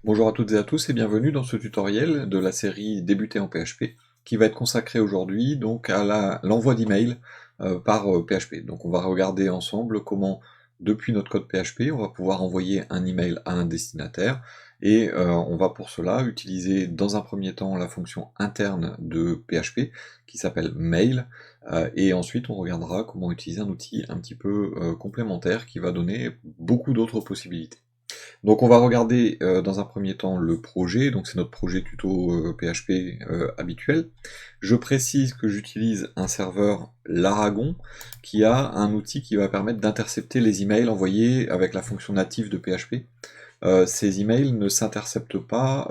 Bonjour à toutes et à tous et bienvenue dans ce tutoriel de la série Débuter en PHP qui va être consacré aujourd'hui donc à l'envoi d'email par PHP. Donc on va regarder ensemble comment depuis notre code PHP on va pouvoir envoyer un email à un destinataire et on va pour cela utiliser dans un premier temps la fonction interne de PHP qui s'appelle mail et ensuite on regardera comment utiliser un outil un petit peu complémentaire qui va donner beaucoup d'autres possibilités. Donc on va regarder dans un premier temps le projet, donc c'est notre projet tuto PHP habituel. Je précise que j'utilise un serveur Laragon qui a un outil qui va permettre d'intercepter les emails envoyés avec la fonction native de PHP. Ces emails ne s'interceptent pas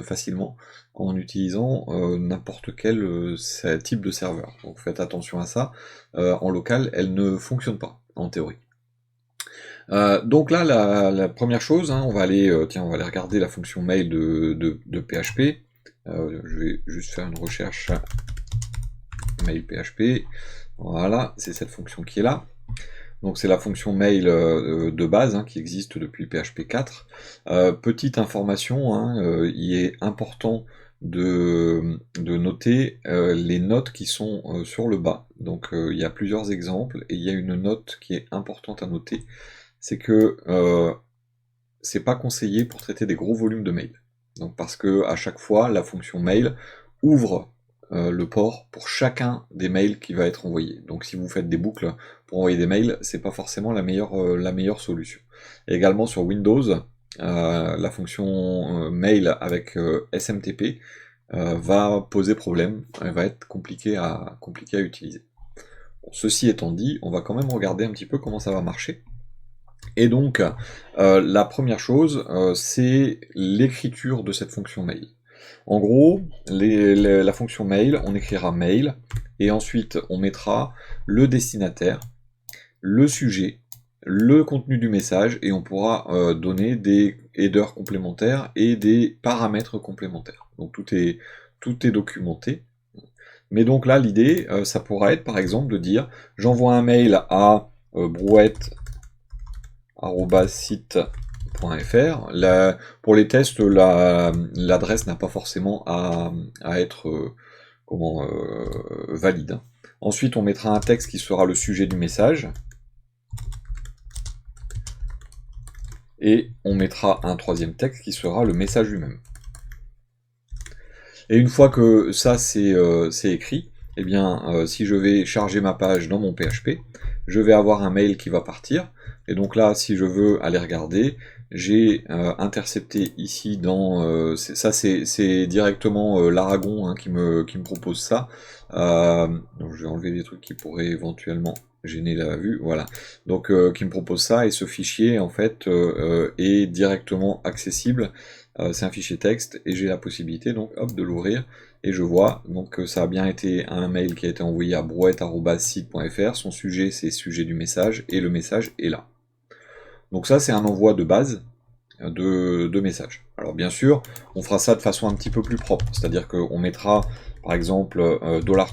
facilement en utilisant n'importe quel type de serveur. Donc faites attention à ça. En local, elles ne fonctionnent pas en théorie. Donc là, la première chose, hein, on va aller regarder la fonction mail de PHP. Je vais juste faire une recherche mail PHP. Voilà, c'est cette fonction qui est là. Donc c'est la fonction mail de base qui existe depuis PHP 4. Petite information, il est important de noter les notes qui sont sur le bas. Donc il y a plusieurs exemples et il y a une note qui est importante à noter. C'est que c'est pas conseillé pour traiter des gros volumes de mails. Donc parce que à chaque fois, la fonction mail ouvre le port pour chacun des mails qui va être envoyé. Donc si vous faites des boucles pour envoyer des mails, c'est pas forcément la meilleure solution. Et également sur Windows, la fonction mail avec SMTP va poser problème, elle va être compliquée à utiliser. Bon, ceci étant dit, on va quand même regarder un petit peu comment ça va marcher. Et donc, la première chose, c'est l'écriture de cette fonction mail. En gros, la fonction mail, on écrira mail, et ensuite on mettra le destinataire, le sujet, le contenu du message, et on pourra donner des headers complémentaires et des paramètres complémentaires. Donc tout est documenté. Mais donc là, l'idée, ça pourra être par exemple de dire, j'envoie un mail à brouette site.fr. Pour les tests, l'adresse n'a pas forcément à être valide. Ensuite, on mettra un texte qui sera le sujet du message. Et on mettra un troisième texte qui sera le message lui-même. Et une fois que ça c'est écrit, eh bien, si je vais charger ma page dans mon PHP, je vais avoir un mail qui va partir. Et donc là, si je veux aller regarder, j'ai intercepté ici dans... ça c'est directement l'Aragon qui me propose ça. Donc je vais enlever des trucs qui pourraient éventuellement gêner la vue, voilà. Donc qui me propose ça, et ce fichier en fait est directement accessible. C'est un fichier texte et j'ai la possibilité donc hop, de l'ouvrir et je vois donc que ça a bien été un mail qui a été envoyé à brouette@site.fr. Son sujet c'est sujet du message et le message est là. Donc ça c'est un envoi de base de messages. Alors bien sûr on fera ça de façon un petit peu plus propre, c'est-à-dire qu'on mettra par exemple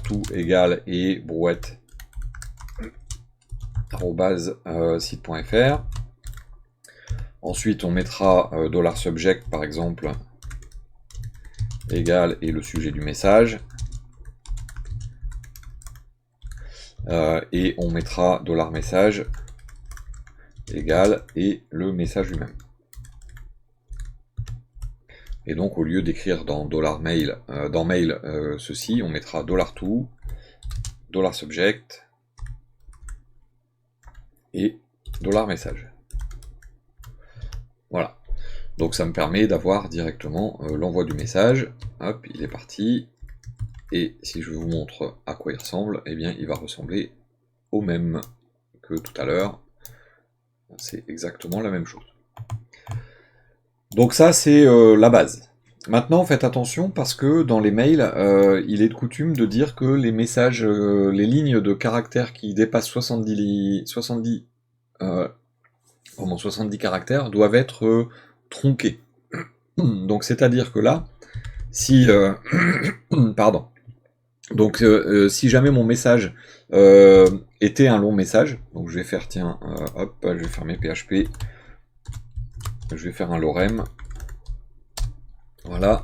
$tout égale et brouette@site.fr. Ensuite, on mettra $subject, par exemple, égal et le sujet du message. Et on mettra $message égal et le message lui-même. Et donc, au lieu d'écrire dans $mail, ceci, on mettra $tout, $subject et $message. Voilà. Donc ça me permet d'avoir directement l'envoi du message. Hop, il est parti. Et si je vous montre à quoi il ressemble, eh bien il va ressembler au même que tout à l'heure. C'est exactement la même chose. Donc ça c'est la base. Maintenant faites attention parce que dans les mails, il est de coutume de dire que les messages, les lignes de caractères qui dépassent 70 caractères doivent être tronqués. Donc c'est-à-dire que là, si pardon. Donc si jamais mon message était un long message, donc je vais faire hop, je vais fermer PHP, je vais faire un lorem, Voilà.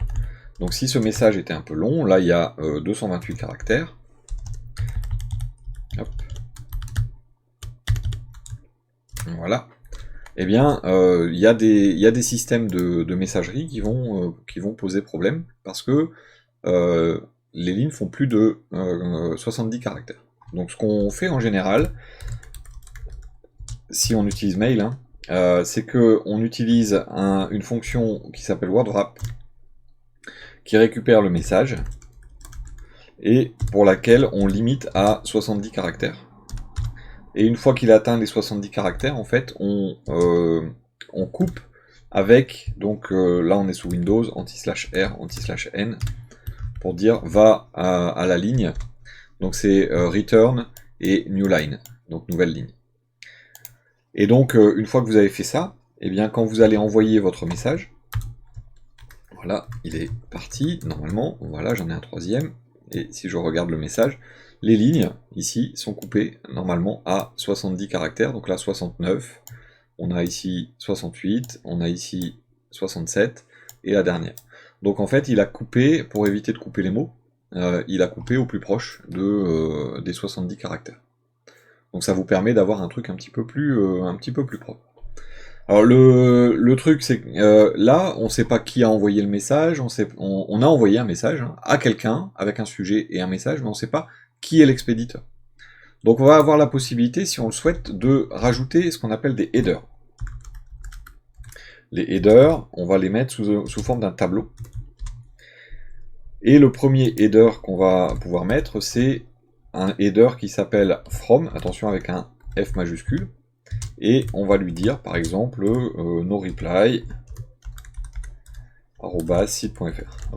Donc si ce message était un peu long, là il y a 228 caractères. Hop. Voilà. Eh bien, il y a des systèmes de messagerie qui vont poser problème, parce que les lignes font plus de 70 caractères. Donc ce qu'on fait en général, si on utilise mail, hein, c'est qu'on utilise une fonction qui s'appelle wordWrap, qui récupère le message, et pour laquelle on limite à 70 caractères. Et une fois qu'il atteint les 70 caractères, en fait, on coupe avec, donc là on est sous Windows, anti/R, anti/N, pour dire va à la ligne. Donc c'est return et new line, donc nouvelle ligne. Et donc une fois que vous avez fait ça, eh bien quand vous allez envoyer votre message, voilà, il est parti, normalement, voilà, j'en ai un troisième, et si je regarde le message, les lignes, ici, sont coupées, normalement, à 70 caractères, donc là, 69, on a ici 68, on a ici 67, et la dernière. Donc en fait, il a coupé, pour éviter de couper les mots, il a coupé au plus proche des 70 caractères. Donc ça vous permet d'avoir un truc un petit peu plus propre. Alors le truc c'est que là on sait pas qui a envoyé le message, on a envoyé un message à quelqu'un avec un sujet et un message, mais on sait pas qui est l'expéditeur. Donc on va avoir la possibilité, si on le souhaite, de rajouter ce qu'on appelle des headers. Les headers, on va les mettre sous forme d'un tableau. Et le premier header qu'on va pouvoir mettre, c'est un header qui s'appelle from, attention avec un F majuscule. Et on va lui dire par exemple noreply @site.fr.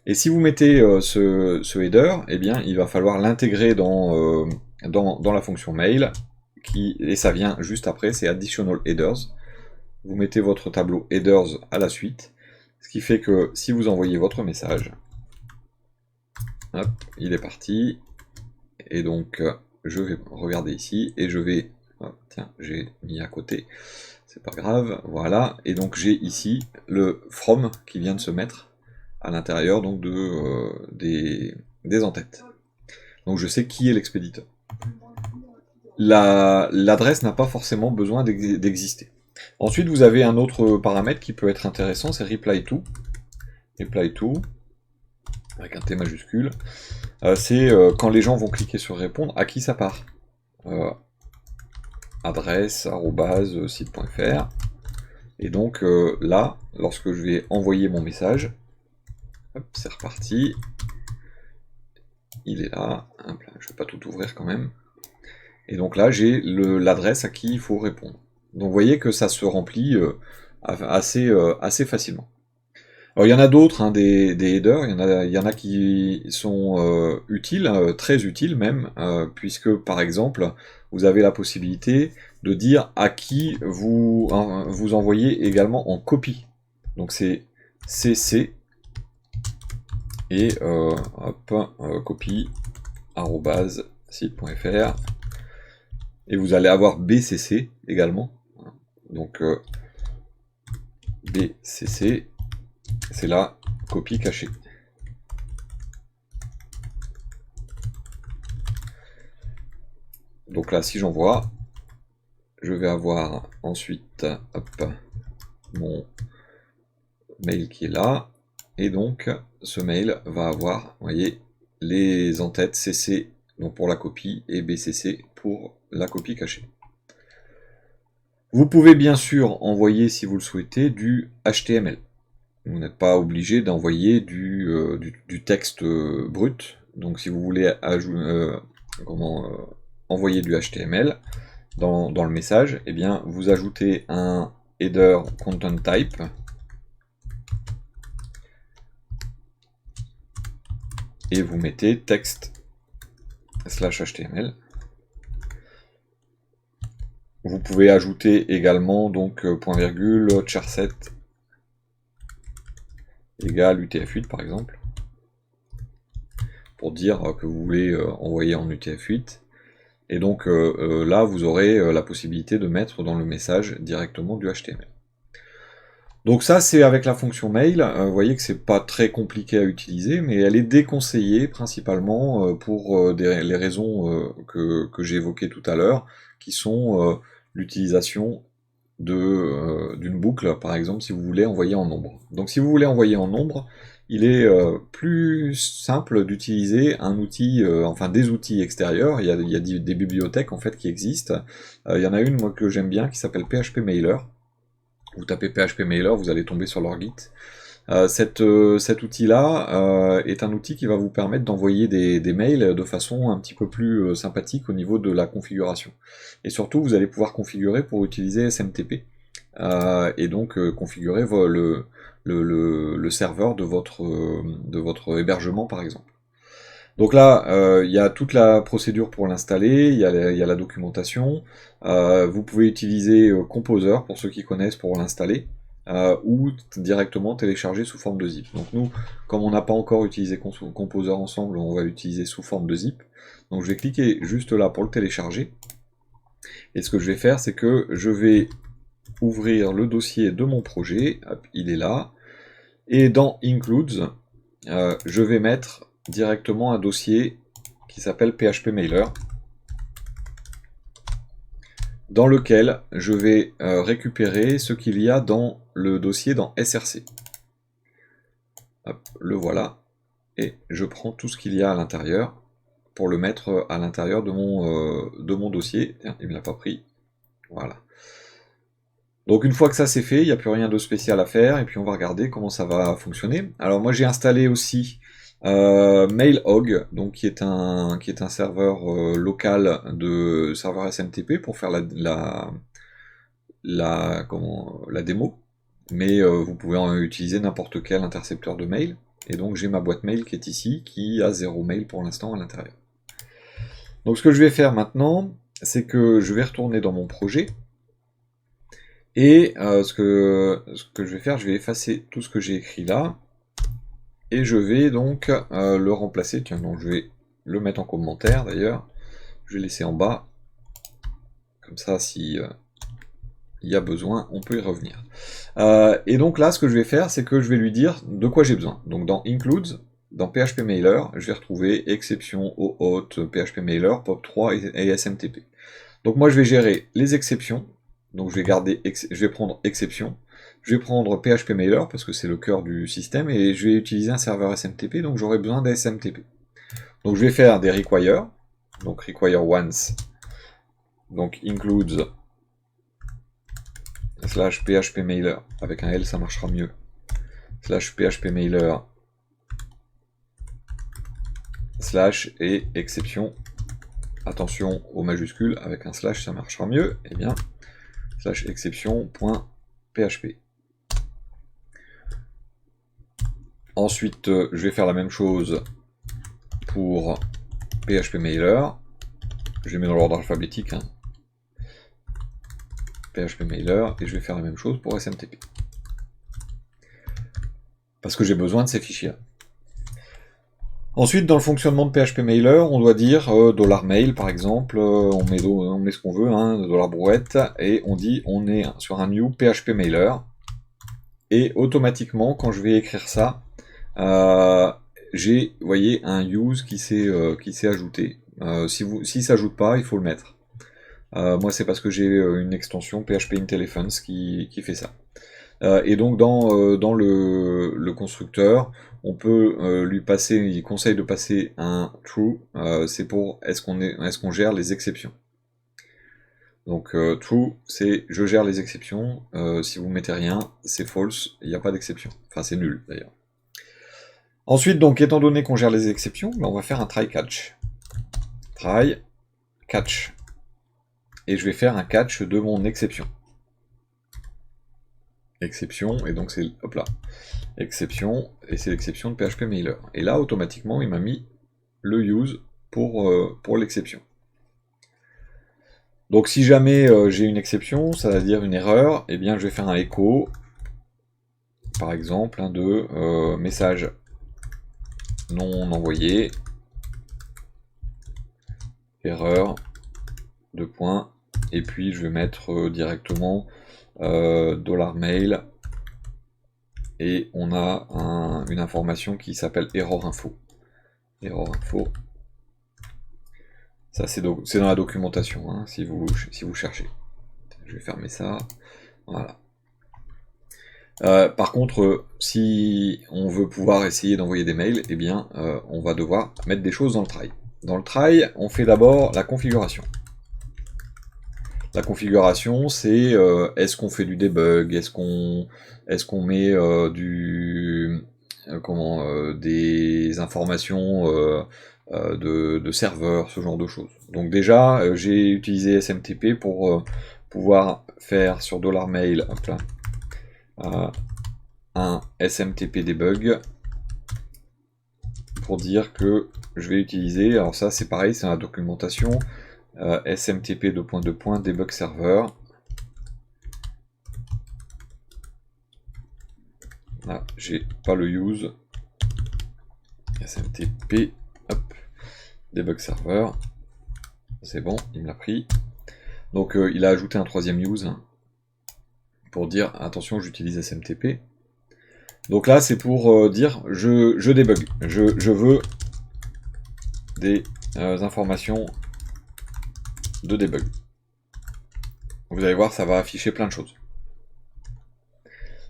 Et si vous mettez ce header, eh bien il va falloir l'intégrer dans la fonction mail, et ça vient juste après, c'est additional headers. Vous mettez votre tableau headers à la suite, ce qui fait que si vous envoyez votre message, hop, il est parti, et donc je vais regarder ici, et je vais... Oh, tiens, j'ai mis à côté, c'est pas grave, voilà, et donc j'ai ici le from qui vient de se mettre à l'intérieur donc des en-têtes. Donc je sais qui est l'expéditeur. L'adresse n'a pas forcément besoin d'exister. Ensuite, vous avez un autre paramètre qui peut être intéressant, c'est reply to. Reply to, avec un T majuscule. C'est quand les gens vont cliquer sur répondre, à qui ça part. Adresse, @site.fr. Et donc là, lorsque je vais envoyer mon message, c'est reparti. Il est là. Hop là, je ne vais pas tout ouvrir quand même. Et donc là, j'ai l'adresse à qui il faut répondre. Donc vous voyez que ça se remplit assez facilement. Alors il y en a d'autres, hein, des headers, il y en a qui sont utiles, très utiles même, puisque par exemple, vous avez la possibilité de dire à qui vous envoyez également en copie. Donc c'est cc et copie @site.fr, et vous allez avoir bcc également. Donc bcc, c'est la copie cachée. Donc là, si j'envoie, je vais avoir ensuite mon mail qui est là, et donc ce mail va avoir, vous voyez, les en-têtes CC donc pour la copie et BCC pour la copie cachée. Vous pouvez bien sûr envoyer, si vous le souhaitez, du HTML. Vous n'êtes pas obligé d'envoyer du texte brut. Donc si vous voulez envoyer du HTML dans le message, eh bien vous ajoutez un header content type et vous mettez texte/html. Vous pouvez ajouter également donc point virgule charset égale UTF-8 par exemple, pour dire que vous voulez envoyer en UTF-8. Et donc là, vous aurez la possibilité de mettre dans le message directement du HTML. Donc ça, c'est avec la fonction mail. Vous voyez que c'est pas très compliqué à utiliser, mais elle est déconseillée principalement pour les raisons que j'ai évoquées tout à l'heure, qui sont l'utilisation d'une boucle, par exemple, si vous voulez envoyer en nombre. Donc si vous voulez envoyer en nombre, il est plus simple d'utiliser un outil, enfin des outils extérieurs. Il y a des bibliothèques en fait qui existent. Il y en a une moi que j'aime bien qui s'appelle PHP Mailer. Vous tapez PHP Mailer, vous allez tomber sur leur Git. Cet outil-là est un outil qui va vous permettre d'envoyer des mails de façon un petit peu plus sympathique au niveau de la configuration. Et surtout, vous allez pouvoir configurer pour utiliser SMTP, et donc configurer le serveur de votre hébergement, par exemple. Donc là, il y a toute la procédure pour l'installer, il y a la documentation. Vous pouvez utiliser Composer, pour ceux qui connaissent, pour l'installer, ou directement télécharger sous forme de zip. Donc nous, comme on n'a pas encore utilisé Composer ensemble, on va l'utiliser sous forme de zip. Donc je vais cliquer juste là pour le télécharger. Et ce que je vais faire, c'est que je vais ouvrir le dossier de mon projet. Hop, il est là. Et dans Includes, je vais mettre directement un dossier qui s'appelle PHP Mailer, dans lequel je vais récupérer ce qu'il y a dans le dossier dans SRC. Hop, le voilà. Et je prends tout ce qu'il y a à l'intérieur pour le mettre à l'intérieur de mon dossier. Tiens, il ne me l'a pas pris. Voilà. Donc une fois que ça c'est fait, il n'y a plus rien de spécial à faire, et puis on va regarder comment ça va fonctionner. Alors moi j'ai installé aussi MailHog, donc qui est un serveur local de serveur SMTP pour faire la démo, mais vous pouvez utiliser n'importe quel intercepteur de mail, et donc j'ai ma boîte mail qui est ici, qui a 0 mail pour l'instant à l'intérieur. Donc ce que je vais faire maintenant, c'est que je vais retourner dans mon projet, et ce que je vais faire, je vais effacer tout ce que j'ai écrit là, et je vais donc le remplacer. Tiens, donc je vais le mettre en commentaire d'ailleurs. Je vais laisser en bas. Comme ça, si il y a besoin, on peut y revenir. Et donc là, ce que je vais faire, c'est que je vais lui dire de quoi j'ai besoin. Donc dans Includes, dans PHP Mailer, je vais retrouver exception, OAuth, PHP Mailer, POP3 et SMTP. Donc moi, je vais gérer les exceptions. Donc je vais prendre exception. Je vais prendre PHP Mailer parce que c'est le cœur du système, et je vais utiliser un serveur SMTP, donc j'aurai besoin d'un SMTP. Donc je vais faire des require, donc require once, donc includes slash PHP Mailer, avec un L ça marchera mieux, slash PHP Mailer slash et exception, attention aux majuscules, avec un slash ça marchera mieux, et bien slash exception.php. Ensuite, je vais faire la même chose pour PHP Mailer. Je les mets dans l'ordre alphabétique. Hein. PHP Mailer, et je vais faire la même chose pour SMTP. Parce que j'ai besoin de ces fichiers. Ensuite, dans le fonctionnement de PHP Mailer, on doit dire $mail par exemple, on met ce qu'on veut, hein, $brouette, et on dit on est sur un new PHP Mailer. Et automatiquement, quand je vais écrire ça, j'ai, vous voyez, un use qui s'est ajouté. S'il ne s'ajoute pas, il faut le mettre. Moi, c'est parce que j'ai une extension PHP IntelliFans qui fait ça. Et donc, dans le constructeur, on peut lui passer, il conseille de passer un true, c'est pour est-ce qu'on gère les exceptions. Donc true, c'est je gère les exceptions. Si vous mettez rien, c'est false, il n'y a pas d'exception. Enfin, c'est nul d'ailleurs. Ensuite, donc, étant donné qu'on gère les exceptions, on va faire un try catch. Try catch. Et je vais faire un catch de mon exception. Exception, et donc c'est, hop là, exception, et c'est l'exception de PHP Mailer. Et là, automatiquement, il m'a mis le use pour l'exception. Donc si jamais j'ai une exception, ça veut dire une erreur, et bien je vais faire un echo, par exemple, de message non envoyé, erreur, deux points, et puis je vais mettre directement $mail et on a une information qui s'appelle error info. Error info. Ça c'est dans la documentation, hein, si vous cherchez. Je vais fermer ça. Voilà. Par contre, si on veut pouvoir essayer d'envoyer des mails, eh bien, on va devoir mettre des choses dans le try. Dans le try, on fait d'abord la configuration. La configuration, c'est est-ce qu'on fait du debug, est-ce qu'on met des informations de serveurs, ce genre de choses. Donc déjà, j'ai utilisé SMTP pour pouvoir faire sur $mail, hop là, un SMTP debug pour dire que je vais utiliser, alors ça c'est pareil, c'est dans la documentation, SMTP debug server. Là, j'ai pas le use. SMTP, hop, debug server. C'est bon, il me l'a pris. Donc il a ajouté un troisième use pour dire attention, j'utilise SMTP. Donc là, c'est pour dire je débug. Je veux des informations de debug. Vous allez voir, ça va afficher plein de choses.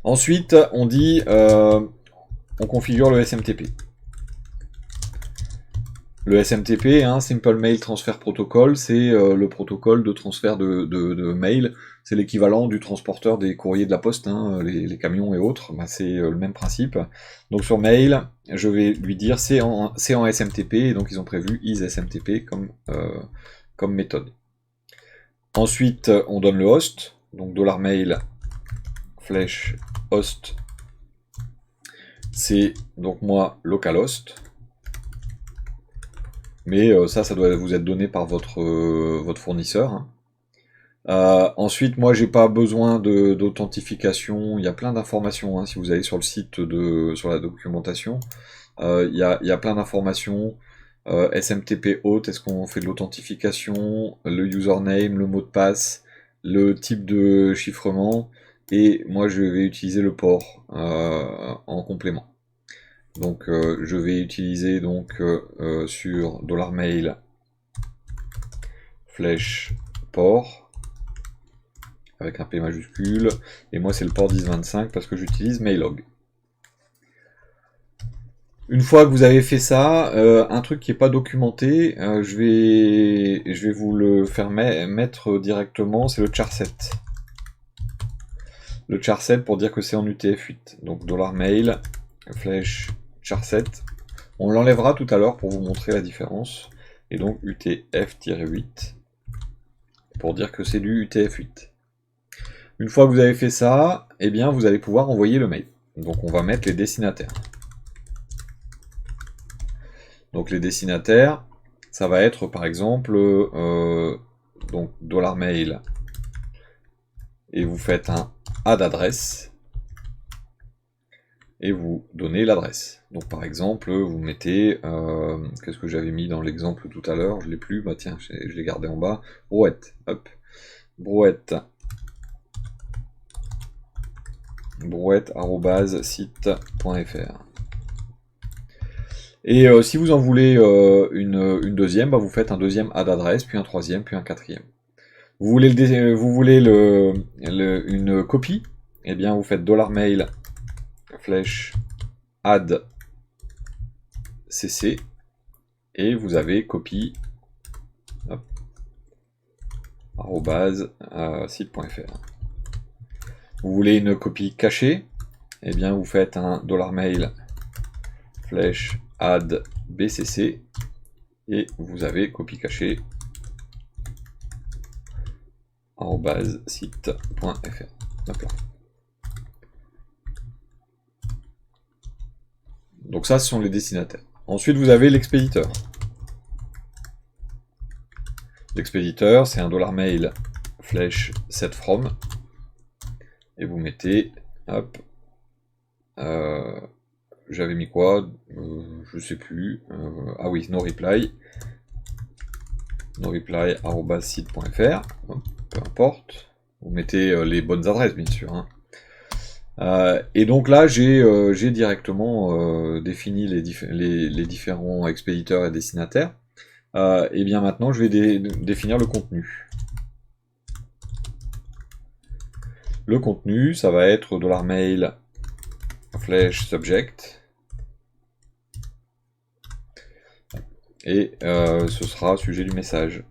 Ensuite, on dit on configure le SMTP. Le SMTP, hein, Simple Mail Transfer Protocol, c'est le protocole de transfert de mail. C'est l'équivalent du transporteur des courriers de la poste, hein, les camions et autres. Bah, c'est le même principe. Donc sur mail, je vais lui dire c'est en SMTP, et donc ils ont prévu isSMTP comme méthode. Ensuite, on donne le host, donc $mail flèche host, c'est donc moi localhost. Mais ça doit vous être donné par votre fournisseur. Hein. Ensuite, moi, j'ai pas besoin d'authentification. Il y a plein d'informations. Hein, si vous allez sur le site sur la documentation, il y a plein d'informations. SMTP auth, est-ce qu'on fait de l'authentification, le username, le mot de passe, le type de chiffrement, et moi, je vais utiliser le port en complément. Donc je vais utiliser donc sur $mail flèche port avec un P majuscule, et moi c'est le port 1025 parce que j'utilise Mailog. Une fois que vous avez fait ça, un truc qui n'est pas documenté, je vais vous le faire mettre directement, c'est le charset. Le charset pour dire que c'est en UTF-8. Donc $mail flèche charset. On l'enlèvera tout à l'heure pour vous montrer la différence. Et donc UTF-8 pour dire que c'est du UTF-8. Une fois que vous avez fait ça, eh bien vous allez pouvoir envoyer le mail. Donc on va mettre les destinataires. Donc les destinataires, ça va être par exemple donc $mail et vous faites un add adresse et vous donnez l'adresse. Donc par exemple, vous mettez, qu'est-ce que j'avais mis dans l'exemple tout à l'heure, je l'ai plus, bah tiens, je l'ai gardé en bas, brouette, hop, brouette @site.fr. Et si vous en voulez une deuxième, bah vous faites un deuxième add adresse, puis un troisième, puis un quatrième. Vous voulez une copie, eh bien vous faites $mail flèche add cc et vous avez copie @site.fr. Vous voulez une copie cachée, eh bien vous faites un $mail flèche add bcc et vous avez copie cachée @site.fr. Donc ça, ce sont les destinataires. Ensuite, vous avez l'expéditeur. L'expéditeur, c'est un $mail flèche setFrom et vous mettez, hop, j'avais mis quoi, je sais plus, ah oui, no reply @site.fr, peu importe, vous mettez les bonnes adresses bien sûr, hein. Et donc là, j'ai directement défini les différents expéditeurs et destinataires. Et bien maintenant, je vais définir le contenu. Le contenu, ça va être $mail flèche subject. Et ce sera sujet du message.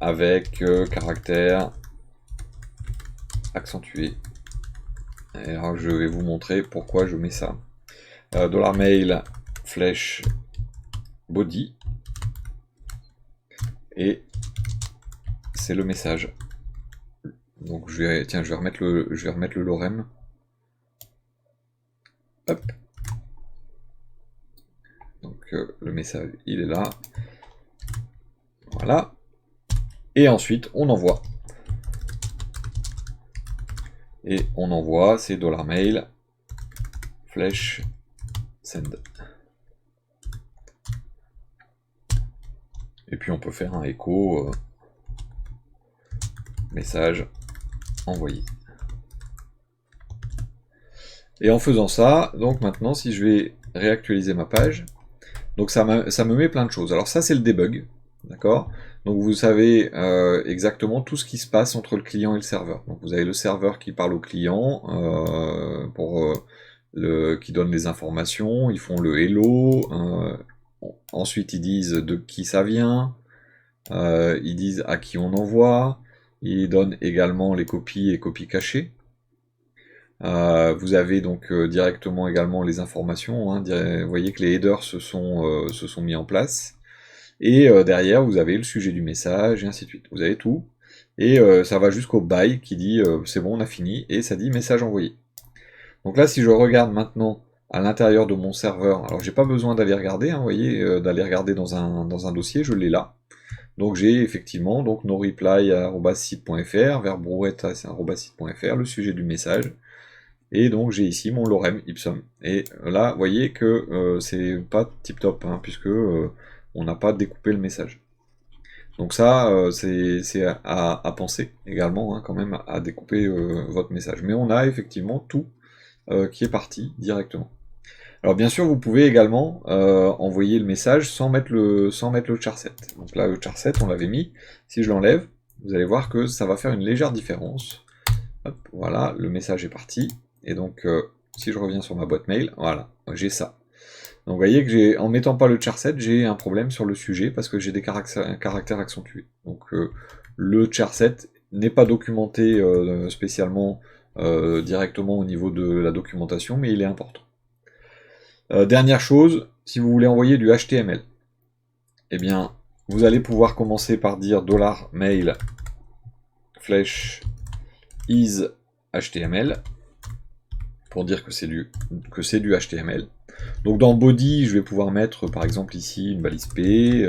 Avec caractère accentué. Et alors je vais vous montrer pourquoi je mets ça. $mail flèche body. Et c'est le message. Donc je vais remettre le lorem. Hop. Donc le message il est là. Voilà. Et ensuite on envoie. Et on envoie, c'est $mail flèche send. Et puis on peut faire un écho message envoyé. Et en faisant ça, donc maintenant si je vais réactualiser ma page, donc ça me met plein de choses. Alors ça c'est le debug, d'accord? Donc vous savez exactement tout ce qui se passe entre le client et le serveur. Donc vous avez le serveur qui parle au client qui donne les informations, ils font le hello, ensuite ils disent de qui ça vient, ils disent à qui on envoie, ils donnent également les copies et copies cachées. Vous avez donc directement également les informations, hein, vous voyez que les headers se sont mis en place. Et derrière, vous avez le sujet du message, et ainsi de suite. Vous avez tout. Et ça va jusqu'au bye qui dit c'est bon, on a fini, et ça dit message envoyé. Donc là, si je regarde maintenant à l'intérieur de mon serveur, alors j'ai pas besoin d'aller regarder, hein, vous voyez, d'aller regarder dans un dossier, je l'ai là. Donc j'ai effectivement donc noreply@site.fr, verbrouette@site.fr, le sujet du message. Et donc j'ai ici mon lorem ipsum. Et là, vous voyez que c'est pas tip top, hein, puisque on n'a pas découpé le message. Donc ça, c'est à penser également, hein, quand même, à découper votre message. Mais on a effectivement tout qui est parti directement. Alors bien sûr, vous pouvez également envoyer le message sans mettre le charset. Donc là, le charset, on l'avait mis. Si je l'enlève, vous allez voir que ça va faire une légère différence. Hop, voilà, le message est parti. Et donc, si je reviens sur ma boîte mail, voilà, j'ai ça. Donc vous voyez que en mettant pas le charset, j'ai un problème sur le sujet parce que j'ai des caractères accentués. Donc le charset n'est pas documenté spécialement directement au niveau de la documentation, mais il est important. Dernière chose, si vous voulez envoyer du HTML, eh bien, vous allez pouvoir commencer par dire $mail flèche is HTML pour dire que c'est du HTML. Donc dans body, je vais pouvoir mettre par exemple ici une balise P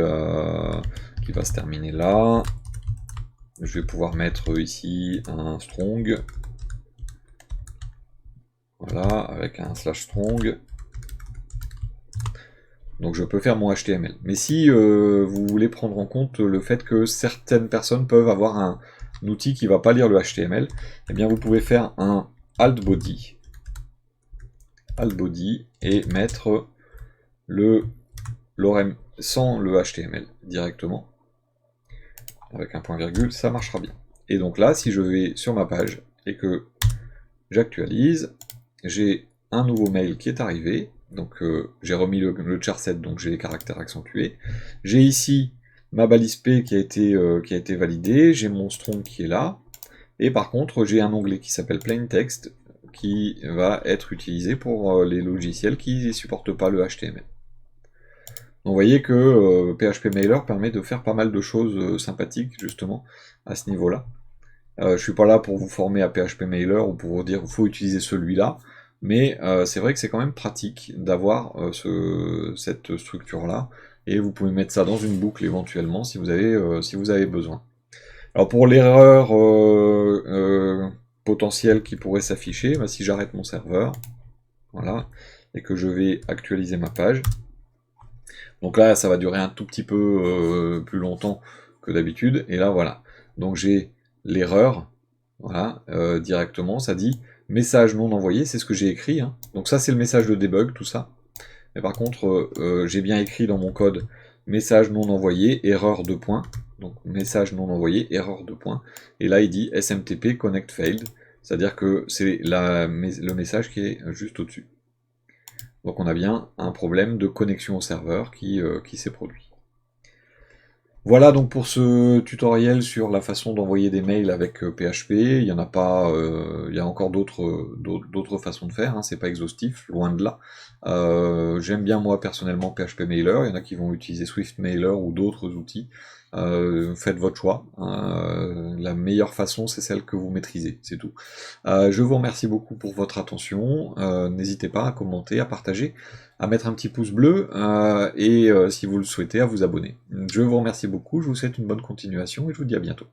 qui va se terminer là. Je vais pouvoir mettre ici un strong. Voilà, avec un /strong. Donc je peux faire mon HTML. Mais si vous voulez prendre en compte le fait que certaines personnes peuvent avoir un outil qui ne va pas lire le HTML, eh bien vous pouvez faire un alt body et mettre le lorem sans le HTML directement. Avec un point virgule, ça marchera bien. Et donc là, si je vais sur ma page et que j'actualise, j'ai un nouveau mail qui est arrivé. Donc j'ai remis le charset, donc j'ai les caractères accentués. J'ai ici ma balise P qui a été validée, j'ai mon strong qui est là. Et par contre, j'ai un onglet qui s'appelle plain text qui va être utilisé pour les logiciels qui ne supportent pas le HTML. Donc vous voyez que PHP Mailer permet de faire pas mal de choses sympathiques justement à ce niveau-là. Je ne suis pas là pour vous former à PHP Mailer ou pour vous dire qu'il faut utiliser celui-là, mais c'est vrai que c'est quand même pratique d'avoir cette structure-là, et vous pouvez mettre ça dans une boucle éventuellement si vous avez besoin. Alors pour l'erreur potentielle qui pourrait s'afficher, bah, si j'arrête mon serveur, voilà, et que je vais actualiser ma page, donc là ça va durer un tout petit peu plus longtemps que d'habitude, et là voilà. Donc j'ai l'erreur, voilà, directement, ça dit message non envoyé, c'est ce que j'ai écrit, hein. Donc ça c'est le message de debug, tout ça. Mais par contre, j'ai bien écrit dans mon code message non envoyé, erreur 2 points. Donc message non envoyé, erreur 2 points. Et là il dit SMTP connect failed, c'est-à-dire que c'est le message qui est juste au-dessus. Donc on a bien un problème de connexion au serveur qui s'est produit. Voilà donc pour ce tutoriel sur la façon d'envoyer des mails avec PHP. Il y en a pas, il y a encore d'autres façons de faire, hein, c'est pas exhaustif, loin de là. J'aime bien moi personnellement PHP Mailer, il y en a qui vont utiliser Swift Mailer ou d'autres outils. Faites votre choix, hein. La meilleure façon c'est celle que vous maîtrisez, c'est tout. Je vous remercie beaucoup pour votre attention, n'hésitez pas à commenter, à partager, à mettre un petit pouce bleu, et si vous le souhaitez, à vous abonner. Je vous remercie beaucoup, je vous souhaite une bonne continuation et je vous dis à bientôt.